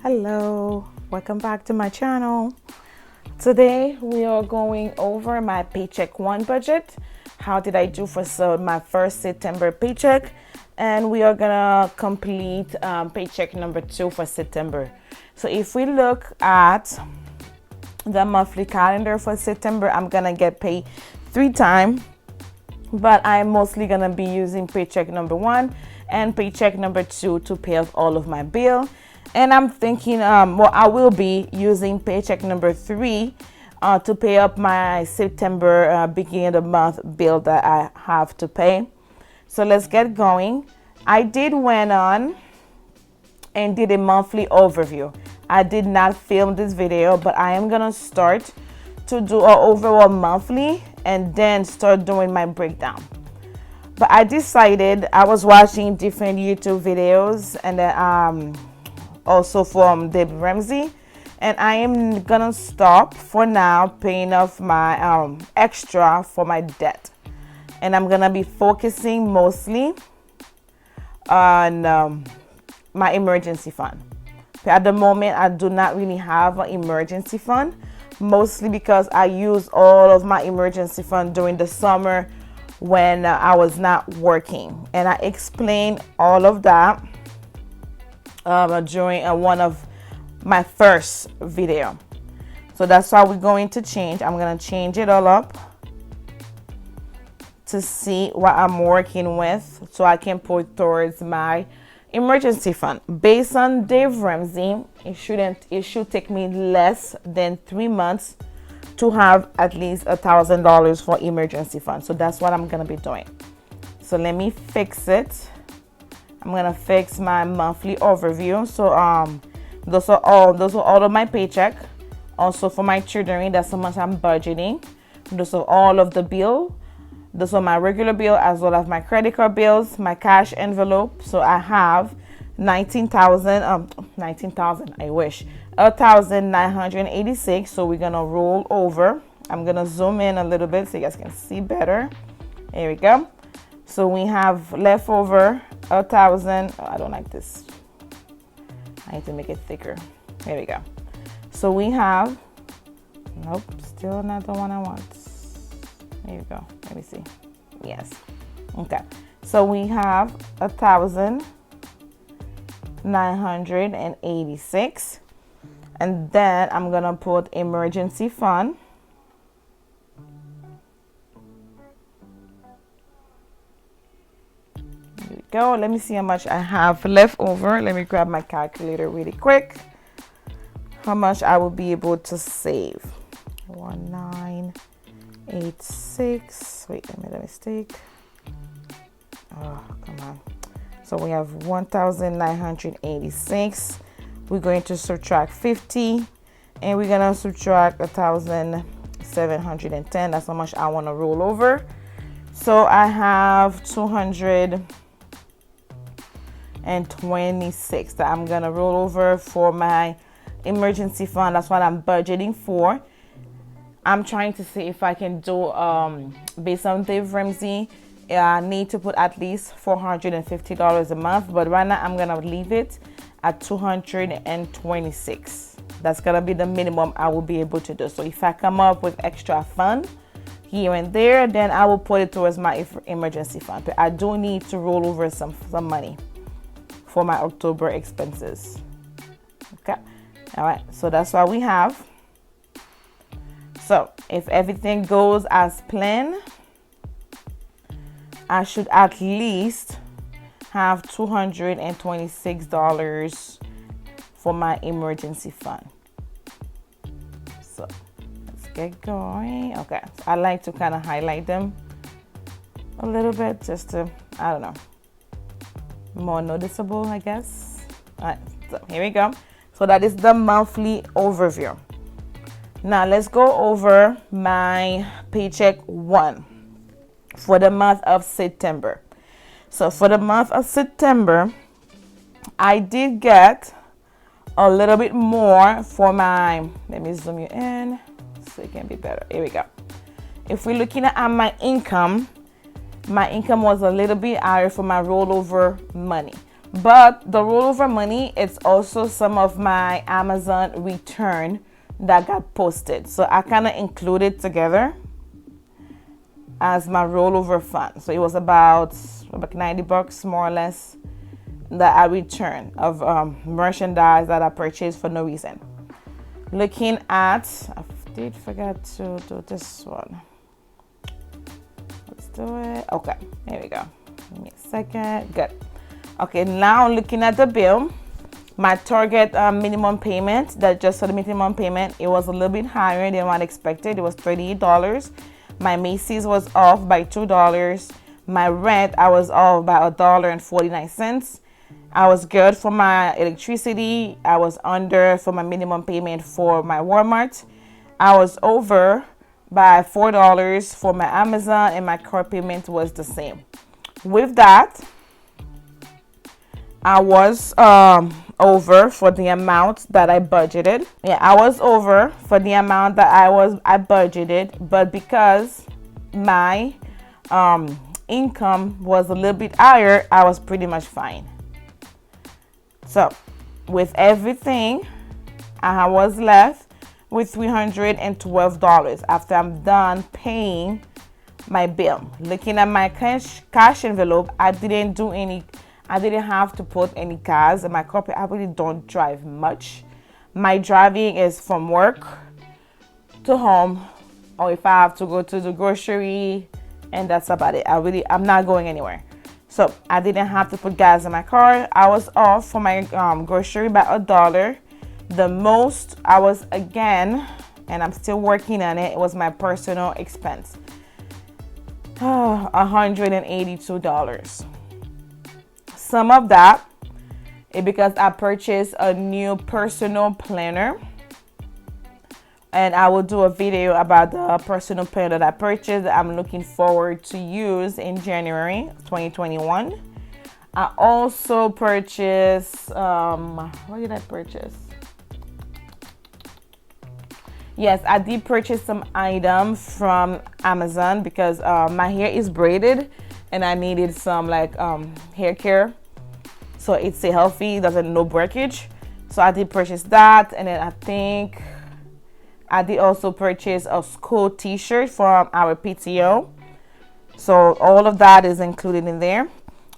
Hello, welcome back to my channel. Today we are going over my paycheck 1 budget. How did I do for my first September paycheck? And we are gonna complete paycheck number 2 for September. So if we look at the monthly calendar for September, I'm gonna get paid 3 times, but I'm mostly gonna be using paycheck number 1 and paycheck number 2 to pay off all of my bill. And I'm thinking, I will be using paycheck number 3 to pay up my September beginning of the month bill that I have to pay. So let's get going. I did went on and did a monthly overview. I did not film this video, but I am gonna start to do an overall monthly and then start doing my breakdown. But I decided, I was watching different YouTube videos and then also from Dave Ramsey, and I am gonna stop for now paying off my extra for my debt, and I'm gonna be focusing mostly on my emergency fund. At the moment, I do not really have an emergency fund, mostly because I use all of my emergency fund during the summer when I was not working, and I explained all of that during one of my first video. So that's why we're going to change. I'm going to change it all up to see what I'm working with so I can put towards my emergency fund. Based on Dave Ramsey, it should take me less than 3 months to have at least $1,000 for emergency fund. So that's what I'm going to be doing. So let me fix it. I'm gonna fix my monthly overview. So those are all of my paycheck. Also for my children, that's how much I'm budgeting. Those are all of the bill. Those are my regular bill as well as my credit card bills, my cash envelope. So I have 19,000. I wish 1,986. So we're gonna roll over. I'm gonna zoom in a little bit so you guys can see better. There we go. So we have leftover 1,000. Oh, I don't like this. I need to make it thicker. There we go. So we have, nope, still not the one I want. There you go. Let me see. Yes. Okay. So we have 1,986. And then I'm gonna put emergency fund. Go. Let me see how much I have left over. Let me grab my calculator really quick. How much I will be able to save. 1986. Wait, I made a mistake. Oh, come on. So we have 1,986. We're going to subtract 50, and we're gonna subtract 1,710. That's how much I want to roll over. So I have 226 that I'm gonna roll over for my emergency fund. That's what I'm budgeting for. I'm trying to see if I can do based on Dave Ramsey, I need to put at least $450 a month, but right now I'm gonna leave it at 226. That's gonna be the minimum I will be able to do. So if I come up with extra fund here and there, then I will put it towards my emergency fund. But I do need to roll over some money for my October expenses. Okay. All right. So that's what we have. So if everything goes as planned, I should at least have $226 for my emergency fund. So let's get going. Okay. So I like to kind of highlight them a little bit just to, I don't know, more noticeable, I guess. All right, so here we go. So that is the monthly overview. Now let's go over my paycheck 1 for the month of September. So for the month of September, I did get a little bit more for my, let me zoom you in so it can be better. Here we go. If we're looking at my income was a little bit higher for my rollover money. But the rollover money, it's also some of my Amazon return that got posted. So I kind of included together as my rollover fund. So it was about $90 more or less that I returned of merchandise that I purchased for no reason. Looking at, I did forget to do this one. Let's do it. Okay, here we go. Give me a second. Good. Okay, now looking at the bill, my Target minimum payment, that just for the minimum payment, it was a little bit higher than what I expected. It was $38. My Macy's was off by $2. My rent, I was off by $1.49. I was good for my electricity. I was under for my minimum payment for my Walmart. I was over by $4 for my Amazon, and my car payment was the same. With that, I was over for the amount that I budgeted. Yeah, I was over for the amount that I budgeted, but because my income was a little bit higher, I was pretty much fine. So with everything, I was left with $312 after I'm done paying my bill. Looking at my cash envelope, I didn't have to put any gas in my car. I really don't drive much. My driving is from work to home, or if I have to go to the grocery, and that's about it. I'm not going anywhere. So I didn't have to put gas in my car. I was off for my grocery by $1. The most I was, again, and I'm still working on it, it was my personal expense. $182. Some of that is because I purchased a new personal planner, and I will do a video about the personal planner that I purchased that I'm looking forward to use in January 2021. I also purchased, what did I purchase? Yes, I did purchase some items from Amazon because my hair is braided and I needed some hair care, so it's healthy, doesn't no breakage. So I did purchase that, and then I think I did also purchase a school t-shirt from our PTO. So all of that is included in there.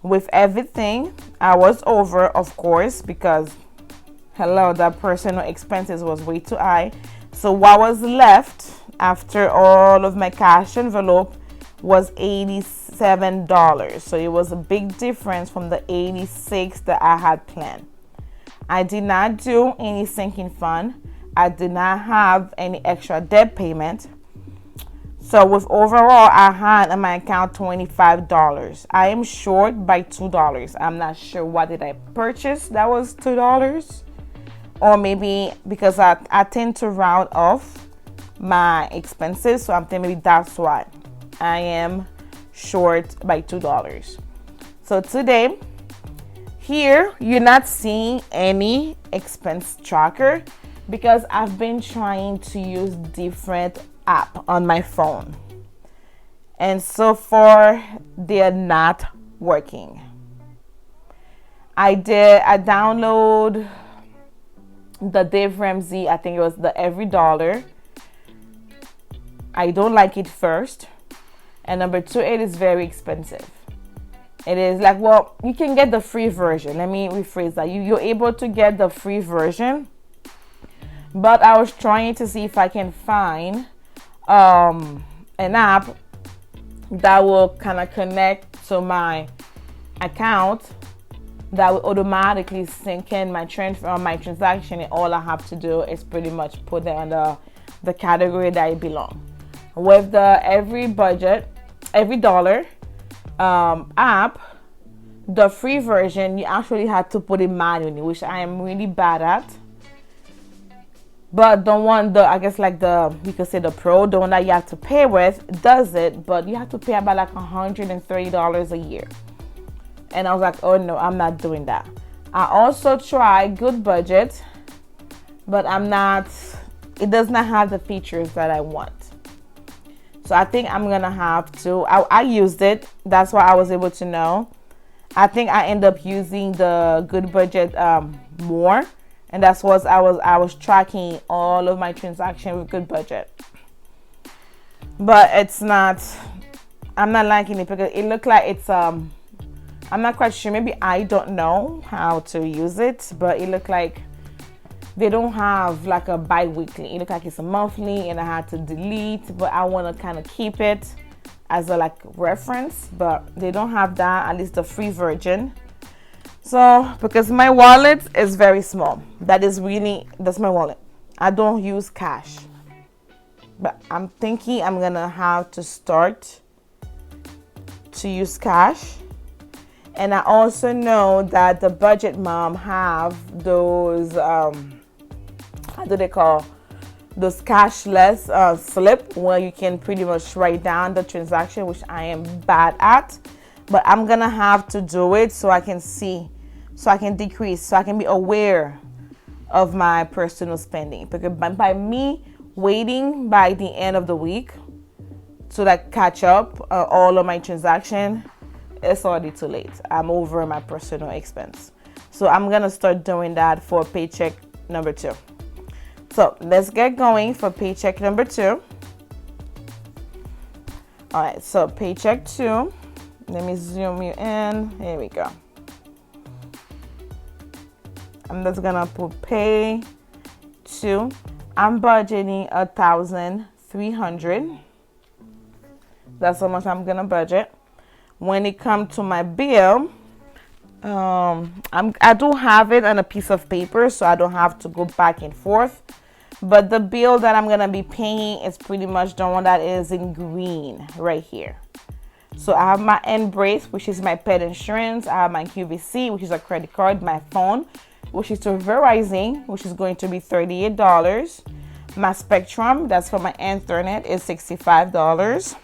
With everything, I was over, of course, because hello, that personal expenses was way too high. So what was left after all of my cash envelope was $87. So it was a big difference from the $86 that I had planned. I did not do any sinking fund. I did not have any extra debt payment. So with overall, I had in my account $25. I am short by $2. I'm not sure what did I purchase that was $2. Or maybe because I tend to round off my expenses, so I'm thinking maybe that's why I am short by $2. So today, here you're not seeing any expense tracker because I've been trying to use different app on my phone, and so far they're not working. I download the Dave Ramsey, I think it was the Every Dollar. I don't like it first, and number two, it is very expensive. It is like, well, you can get the free version. Let me rephrase that. You're able to get the free version, but I was trying to see if I can find an app that will kind of connect to my account that will automatically sync in my transaction, and all I have to do is pretty much put it under the category that it belongs. With the Every Dollar app, the free version, you actually have to put it manually, which I am really bad at. But the one, you could say the pro, the one that you have to pay with, does it, but you have to pay about $130 a year. And I was like, oh no, I'm not doing that. I also tried Good Budget, but it does not have the features that I want. So I think I'm gonna have to, I used it, that's why I was able to know. I think I end up using the Good Budget more, and that's what I was tracking all of my transactions with Good Budget. But it's not, I'm not liking it because it looked like it's I'm not quite sure, maybe I don't know how to use it, but it looked like they don't have like a bi-weekly. It looked like it's a monthly, and I had to delete, but I want to kind of keep it as a like reference, but they don't have that, at least the free version. So because my wallet is very small, that's my wallet. I don't use cash, but I'm thinking I'm gonna have to start to use cash. And I also know that the Budget Mom have those how do they call those cashless slip, where you can pretty much write down the transaction, which I am bad at, but I'm gonna have to do it so I can see, so I can decrease, so I can be aware of my personal spending. Because by me waiting by the end of the week to like catch up all of my transaction, it's already too late. I'm over my personal expense. So I'm gonna start doing that for paycheck number 2. So let's get going for paycheck number 2. All right, so paycheck 2. Let me zoom you in. Here we go. I'm just gonna put pay 2. I'm budgeting 1,300. That's how much I'm gonna budget. When it comes to my bill, I do have it on a piece of paper, so I don't have to go back and forth. But the bill that I'm gonna be paying is pretty much the one that is in green right here. So I have my Embrace, which is my pet insurance. I have my QVC, which is a credit card. My phone, which is to Verizon, which is going to be $38. My Spectrum, that's for my internet, is $65.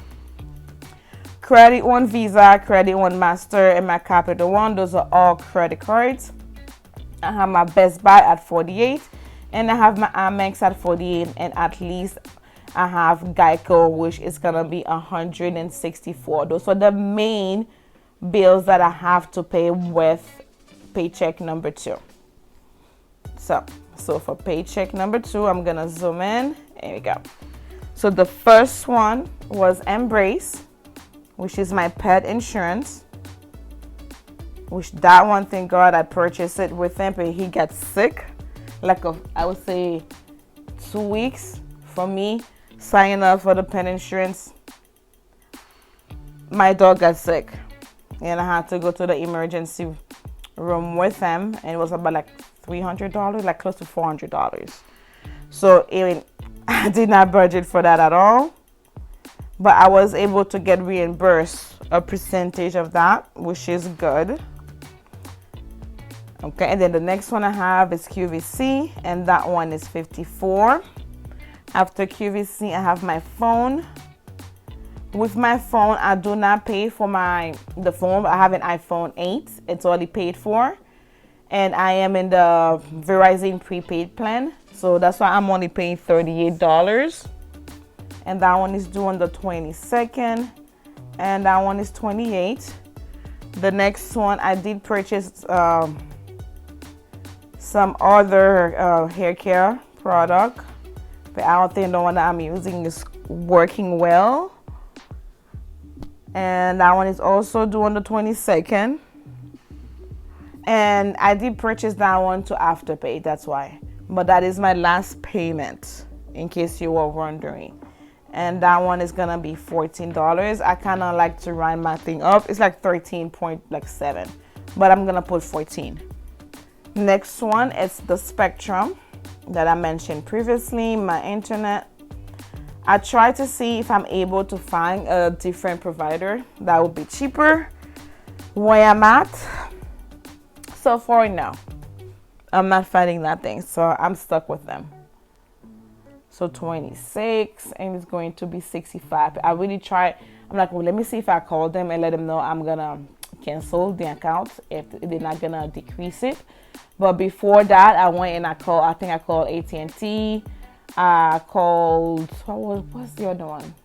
Credit One Visa, Credit One Master, and my Capital One, those are all credit cards. I have my Best Buy at $48. And I have my Amex at $48, and at least I have Geico, which is gonna be $164. Those are the main bills that I have to pay with paycheck number 2. So for paycheck number 2, I'm gonna zoom in. There we go. So the first one was Embrace, which is my pet insurance. Which that one, thank God, I purchased it with him, but he got sick. I would say 2 weeks from me signing up for the pet insurance. My dog got sick, and I had to go to the emergency room with him, and it was about like $300, like close to $400. So I did not budget for that at all, but I was able to get reimbursed a percentage of that, which is good. Okay, and then the next one I have is QVC, and that one is $54. After QVC, I have my phone. With my phone, I do not pay for the phone. I have an iPhone 8. It's already paid for. And I am in the Verizon prepaid plan. So that's why I'm only paying $38. And that one is due on the 22nd. And that one is $28. The next one, I did purchase some other hair care product, but I don't think the one that I'm using is working well. And that one is also due on the 22nd. And I did purchase that one to Afterpay, that's why. But that is my last payment, in case you were wondering. And that one is gonna be $14. I kind of like to round my thing up. It's like 13.7, but I'm gonna put 14. Next one is the Spectrum that I mentioned previously, my internet. I try to see if I'm able to find a different provider that would be cheaper where I'm at. So far, no, I'm not finding that thing, so I'm stuck with them. So 26, and it's going to be 65. I really tried. I'm like, well, let me see if I call them and let them know I'm gonna cancel the account if they're not gonna decrease it. But before that, I went and I called AT&T. I called, what's the other one?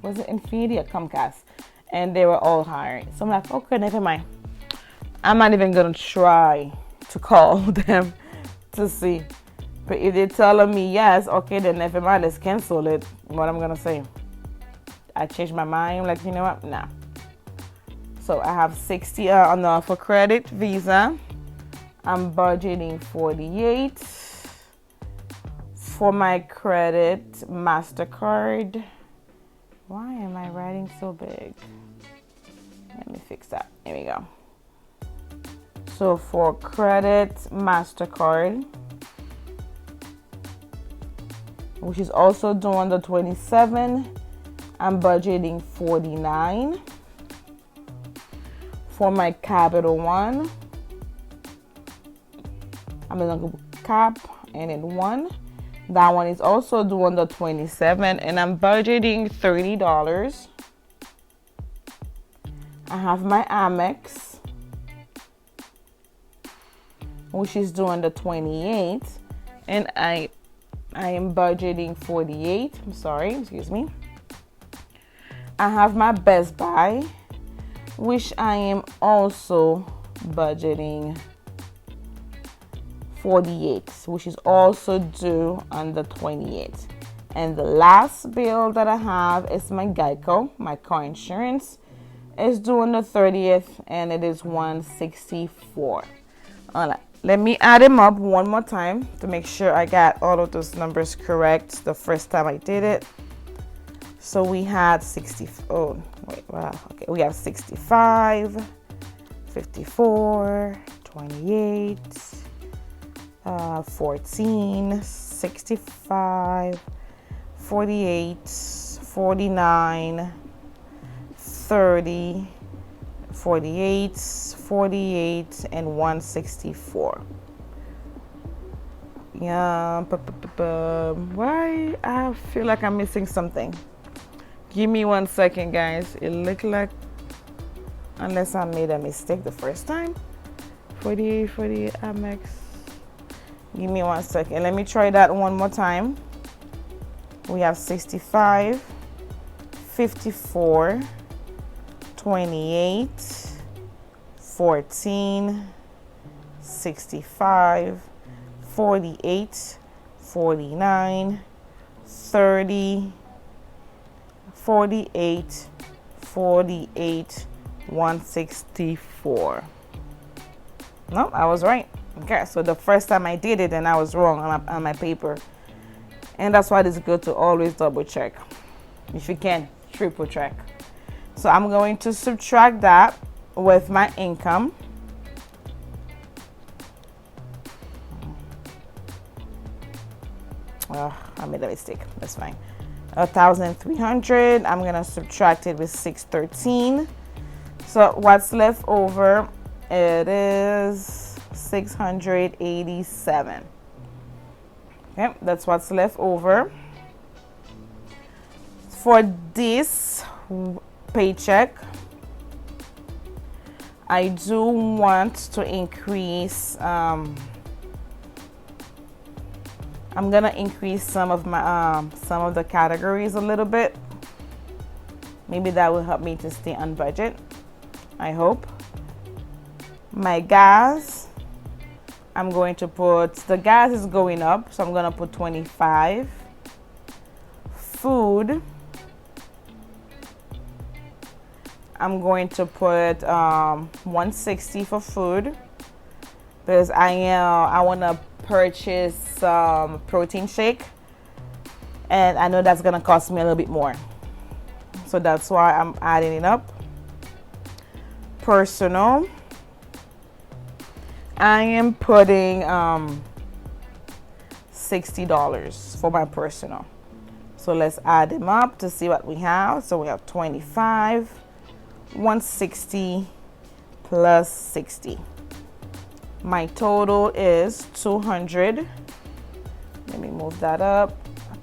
Was it Infinity or Comcast? And they were all hired. So I'm like, okay, never mind. I'm not even gonna try to call them to see. But if they're telling me yes, okay, then never mind, let's cancel it. What I'm gonna say? I changed my mind, like, you know what? Nah. So I have 60 on the for credit Visa. I'm budgeting 48. For my credit MasterCard. Why am I writing so big? Let me fix that. Here we go. So for credit MasterCard, which is also due on the 27, I'm budgeting 49. For my Capital One, I'm gonna go cap and then 1. That one is also due on the 27, and I'm budgeting $30. I have my Amex, which is due on the 28th, and I am budgeting 48. I'm sorry, excuse me. I have my Best Buy, which I am also budgeting 48, which is also due on the 28th. And the last bill that I have is my Geico, my car insurance. It's due on the 30th, and it is $164. All right, let me add them up one more time to make sure I got all of those numbers correct the first time I did it. So we had 60. Oh wait, wow. Okay, we have 65, 54, 28, 14, 65, 48, 49, 30, 48, 48, and 164. Yeah, why I feel like I'm missing something. Give me 1 second, guys. It looked like, unless I made a mistake the first time. 48, 48, Amex. Give me 1 second. Let me try that one more time. We have 65, 54, 28, 14, 65, 48, 49, 30, 48, 48, 164. No, I was right. Okay, so the first time I did it and I was wrong on my paper. And that's why it's good to always double check. If you can, triple check. So I'm going to subtract that with my income. Oh, I made a mistake. That's fine. 1,300. I'm gonna subtract it with 613. So what's left over? It is 687. Okay, that's what's left over. For this paycheck, I do want to increase. I'm gonna increase some of my some of the categories a little bit. Maybe that will help me to stay on budget. I hope. My gas, I'm going to put, the gas is going up, so I'm gonna put 25. Food, I'm going to put 160 for food, because I want to purchase some protein shake, and I know that's gonna cost me a little bit more, so that's why I'm adding it up. Personal, I am putting $60 for my personal. So let's add them up to see what we have. So we have 25, 160 plus 60. My total is 200. Let me move that up.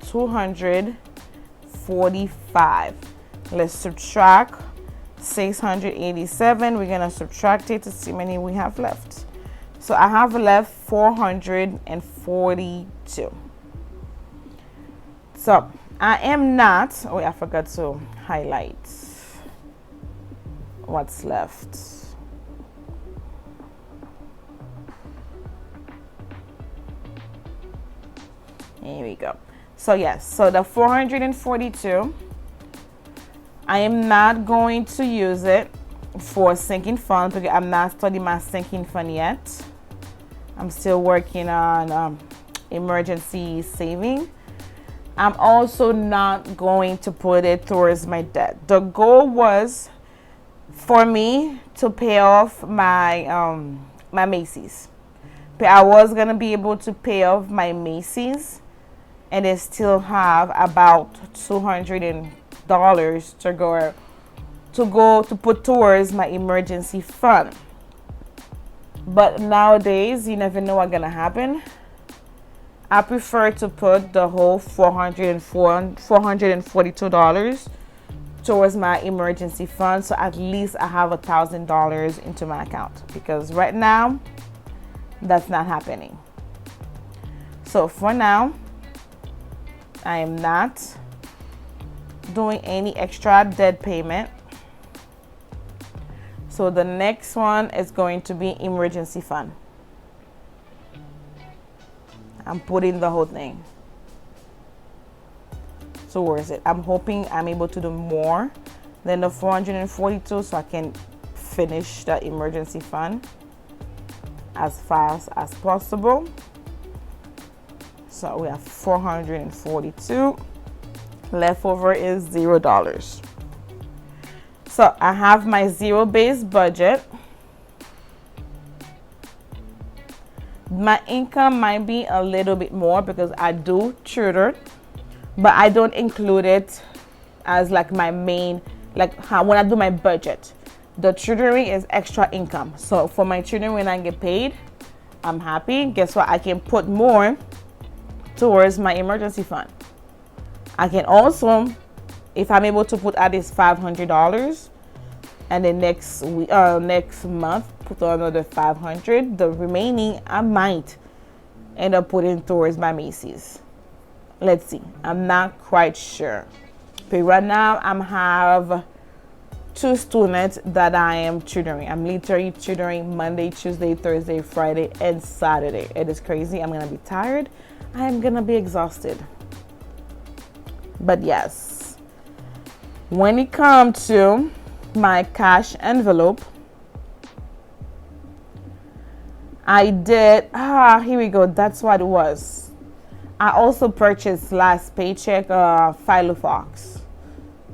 245. Let's subtract 687. We're gonna subtract it to see how many we have left. So I have left 442. So I am not, oh, I forgot to highlight what's left. Here we go. So yes, so the 442, I am not going to use it for sinking fund because I'm not studying my sinking fund yet. I'm still working on emergency saving. I'm also not going to put it towards my debt. The goal was for me to pay off my my Macy's. But I was gonna be able to pay off my Macy's and then still have about $200 to put towards my emergency fund. But nowadays, you never know what's gonna happen. I prefer to put the whole $442 towards my emergency fund, so at least I have $1,000 into my account, because right now that's not happening. So for now, I am not doing any extra debt payment. So the next one is going to be emergency fund. I'm putting the whole thing towards it. I'm hoping I'm able to do more than the 442 so I can finish the emergency fund as fast as possible. So we have 442. Leftover is $0. So I have my zero-based budget. My income might be a little bit more because I do tutor, but I don't include it as like my main, like how when I do my budget. The tutoring is extra income. So for my tutoring, when I get paid, I'm happy. Guess what? I can put more towards my emergency fund. I can also, if I'm able to put at least $500, and then next month put another $500, the remaining I might end up putting towards my Macy's. Let's see. I'm not quite sure. But right now I have 2 students that I am tutoring. I'm literally tutoring Monday, Tuesday, Thursday, Friday, and Saturday. It is crazy. I'm gonna be tired. I am gonna be exhausted. But yes, when it comes to my cash envelope, I did, here we go. That's what it was. I also purchased last paycheck Filofox,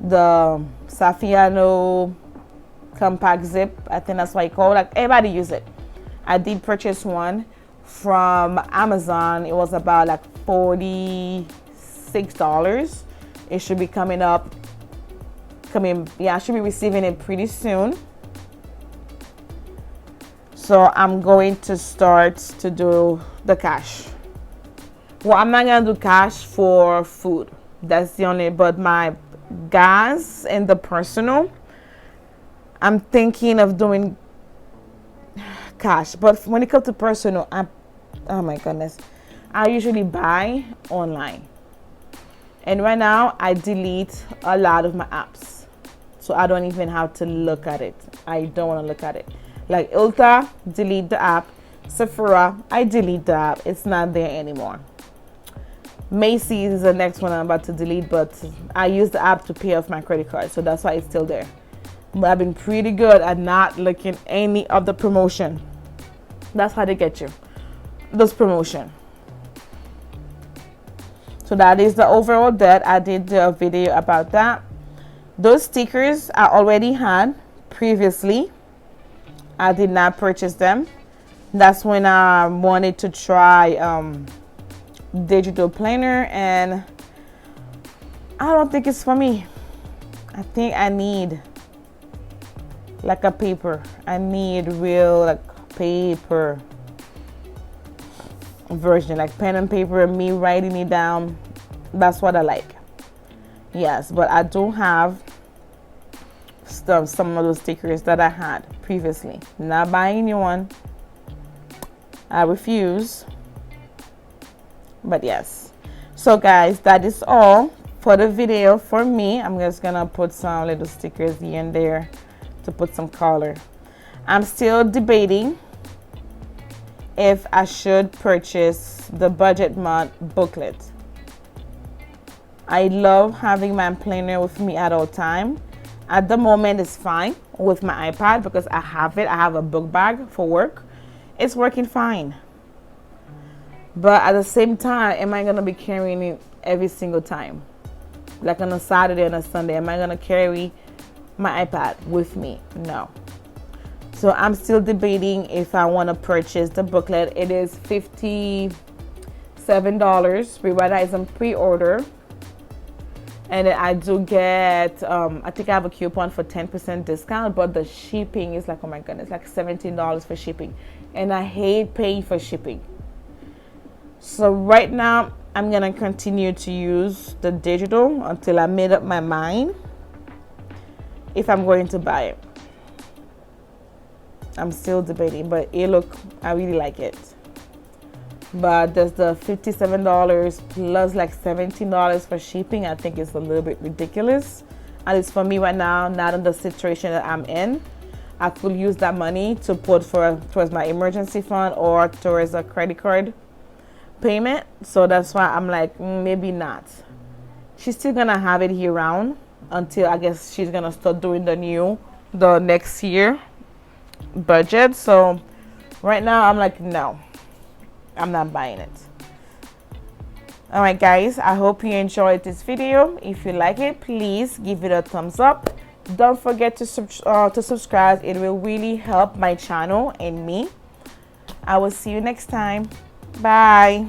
the Saffiano compact zip. I think that's what you call it. Like, everybody use it. I did purchase one from Amazon. It was about like $46. It should be coming up. I should be receiving it pretty soon. So I'm going to start to do the cash. Well, I'm not gonna do cash for food. That's the only, but my gas and the personal, I'm thinking of doing cash. But when it comes to personal, oh my goodness, I usually buy online. And right now I delete a lot of my apps, so I don't even have to look at it. I don't want to look at it. Like Ulta, delete the app. Sephora, I delete the app. It's not there anymore. Macy's is the next one I'm about to delete, but I use the app to pay off my credit card, so that's why it's still there. But I've been pretty good at not looking any of the promotion. That's how they get you, those promotion. So that is the overall debt. I did a video about that. Those stickers I already had previously. I did not purchase them. That's when I wanted to try digital planner, and I don't think it's for me. I think I need like a paper. I need real like paper version, like pen and paper, and me writing it down. That's what I like. Yes, but I do have some of those stickers that I had previously. Not buying new one. I refuse. But yes. So guys, that is all for the video for me. I'm just gonna put some little stickers here and there to put some color. I'm still debating if I should purchase the Budget Month booklet. I love having my planner with me at all time. At the moment, it's fine with my iPad because I have it. I have a book bag for work. It's working fine. But at the same time, am I going to be carrying it every single time? Like on a Saturday and a Sunday, am I going to carry my iPad with me? No. So I'm still debating if I want to purchase the booklet. It is $57. Remember, that is on pre-order. And then I do get, I think I have a coupon for 10% discount, but the shipping is like, oh my goodness, like $17 for shipping. And I hate paying for shipping. So right now, I'm going to continue to use the digital until I made up my mind if I'm going to buy it. I'm still debating, but I really like it. But there's the $57 plus like $17 for shipping. I think it's a little bit ridiculous. At least for me right now, not in the situation that I'm in. I could use that money to put towards my emergency fund or towards a credit card payment. So that's why I'm like, maybe not. She's still gonna have it year round until I guess she's gonna start doing the next year budget. So right now I'm like, no, I'm not buying it. All right, guys, I hope you enjoyed this video. If you like it, please give it a thumbs up. Don't forget to subscribe. It will really help my channel and me. I will see you next time. Bye.